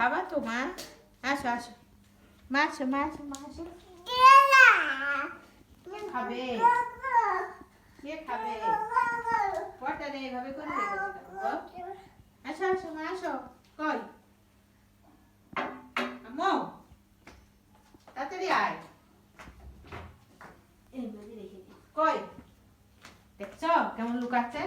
খাবা তো মা? আসো আসো মা, আসো মা, আসো মা, আসো। কে খাবে? কে খাবে? কটা রে এভাবে করে আসো আসো মা, আসো। কই আম্মু, তাড়াতাড়ি আয়। এইভাবে রেখে দিই। কই দেখছো কেমন লুকাচ্ছে?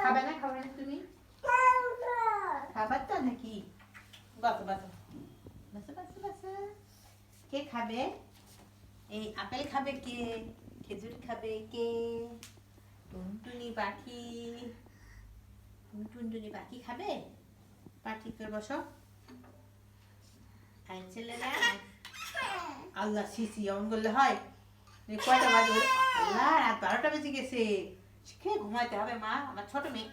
খাবে না, খাবে না তুমি? খাবার তো নাকি? বাতো বাতো বাসা বাসা বাসা। কে খাবে? এই আপেল খাবে কে? খেজুর খাবে কে? টুনটুনি পাখি। টুনটুনি পাখি খাবে? পাখি করে বসো। আয় ছেলেরা। আল্লাহ সিসি অন করলে হয়? কয়টা বাজে? আল্লাহ রাত 12টা বেজে গেছে। শিখে ঘুমাইতে হবে মা, আমার ছোট মেয়ে।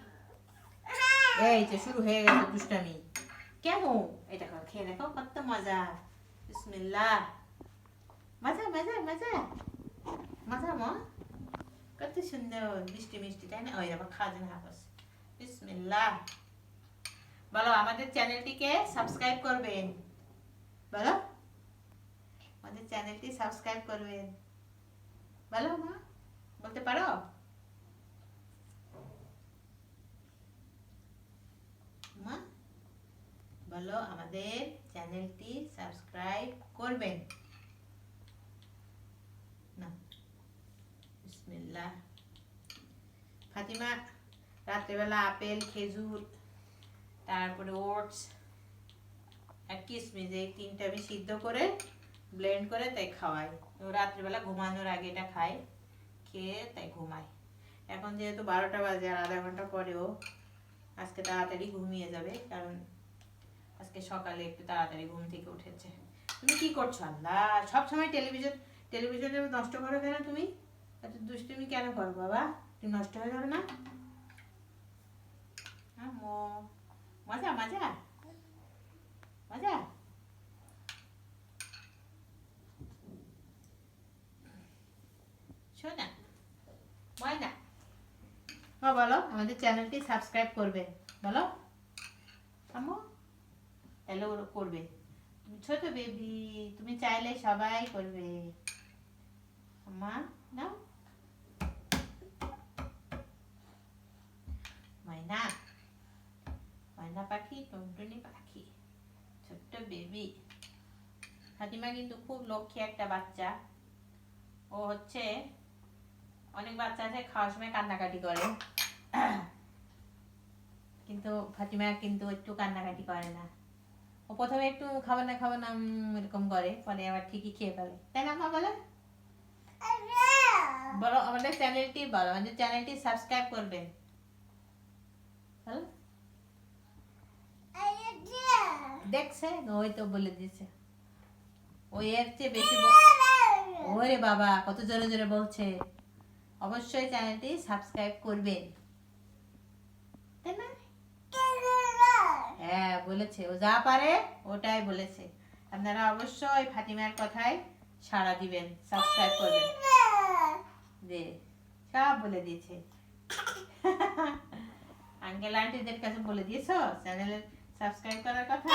এই যে শুরু হয়ে গেছে দুষ্টামি। কেন? এটা খেয়ে দেখো কত মজা। বিসমিল্লাহ। মজা মজা মজা মজা মা, কত সুন্দর মিষ্টি মিষ্টি, তাই না? ওই আবার খাওয়া না হাফস। বিসমিল্লাহ। বলো আমাদের চ্যানেলটিকে সাবস্ক্রাইব করবেন। বলো আমাদের চ্যানেলটি সাবস্ক্রাইব করবেন। বলো মা, বলতে পারো? মা বলো আমাদের চ্যানেলটি সাবস্ক্রাইব করবেন। না বিসমিল্লাহ। ফাতিমা রাত্রেবেলা আপেল, খেজুর, তারপরে ওটস আর কিশমিশ, এই তিনটা আমি সিদ্ধ করে ব্লেন্ড করে তাই খাওয়াই। ও রাত্রিবেলা ঘুমানোর আগে এটা খায়, খেয়ে তাই ঘুমায়। এখন যেহেতু 12টা বাজে আর আধা ঘন্টা পরেও আজকে তাড়াতাড়ি ঘুমিয়ে যাবে, কারণ আজকে সকালে একটু তাড়াতাড়ি ঘুম থেকে উঠেছে। তুমি কি করছো? আল্লাহ সবসময় টেলিভিশনে নষ্ট করো কেন তুমি? এত দুষ্টুমি কেন করো বাবা? তুমি নষ্ট হয়ে যাবে না? মজা মজা মজা। শোনা ময়না, বলো আমাদের চ্যানেলটি সাবস্ক্রাইব করবে। বলো আম্মু, তাহলে ওরা করবে। ছোট বেবি, তুমি চাইলে সবাই করবে। মা নাও। ময়না, ময়না পাখি, টুনটুনি পাখি, ছোট্ট বেবি। ফাতিমা কিন্তু খুব লক্ষ্মী একটা বাচ্চা। ও হচ্ছে, অনেক বাচ্চা আছে খাওয়ার সময় কান্নাকাটি করে, কিন্তু ফাতিমা কিন্তু একটু কান্নাকাটি করে না। ও প্রথমে একটু খাবার না খাবার না এরকম করে, পরে আবার ঠিকই খেয়ে ফেলে, তাই না মা? বলে বলো আমাদের চ্যানেলটি, বলো আমাদের চ্যানেলটি সাবস্ক্রাইব করবেন। দেখছে ওই তো বলে দিয়েছে। ওই এর চেয়ে বেশি ওরে বাবা কত জোরে জোরে বলছে। অবশ্যই চ্যানেলটি সাবস্ক্রাইব করবেন, তাই না? হ্যাঁ বলেছে, ও যা পারে ওটাই বলেছে। আপনারা অবশ্যই ফাতিমার কথায় সাড়া দিবেন, সাবস্ক্রাইব করবেন। যে সব বলে দিয়েছে। আঙ্কেল আন্টিদের কাছে বলে দিয়েছো চ্যানেলে সাবস্ক্রাইব করার কথা?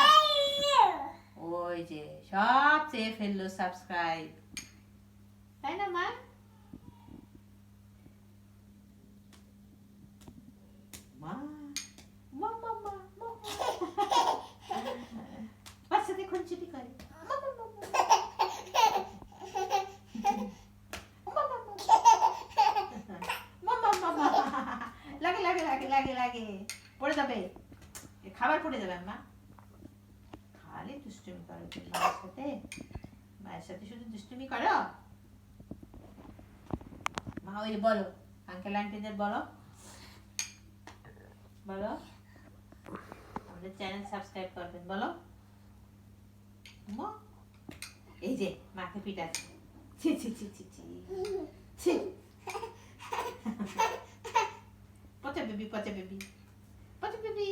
ওই যে সব চেয়ে ফেললো সাবস্ক্রাইব, তাই না মা? মা মা মা মা বাচ্চাদের খুনচুটি করে। লাগে লাগে লাগে লাগে লাগে, পড়ে যাবে, খাবার পড়ে যাবে। মা খালি দুষ্টুমি করো মায়ের সাথে, মায়ের সাথে শুধু দুষ্টুমি করো। মা ওই বলো আঙ্কেল আন্টিদের বলো, বলো আমাদের চ্যানেল সাবস্ক্রাইব করবেন। বলো এই যে মাকে পিটাচ্ছে, ছি ছি ছি ছি ছি ছি। পচা বেবি পচা বেবি পচা বেবি।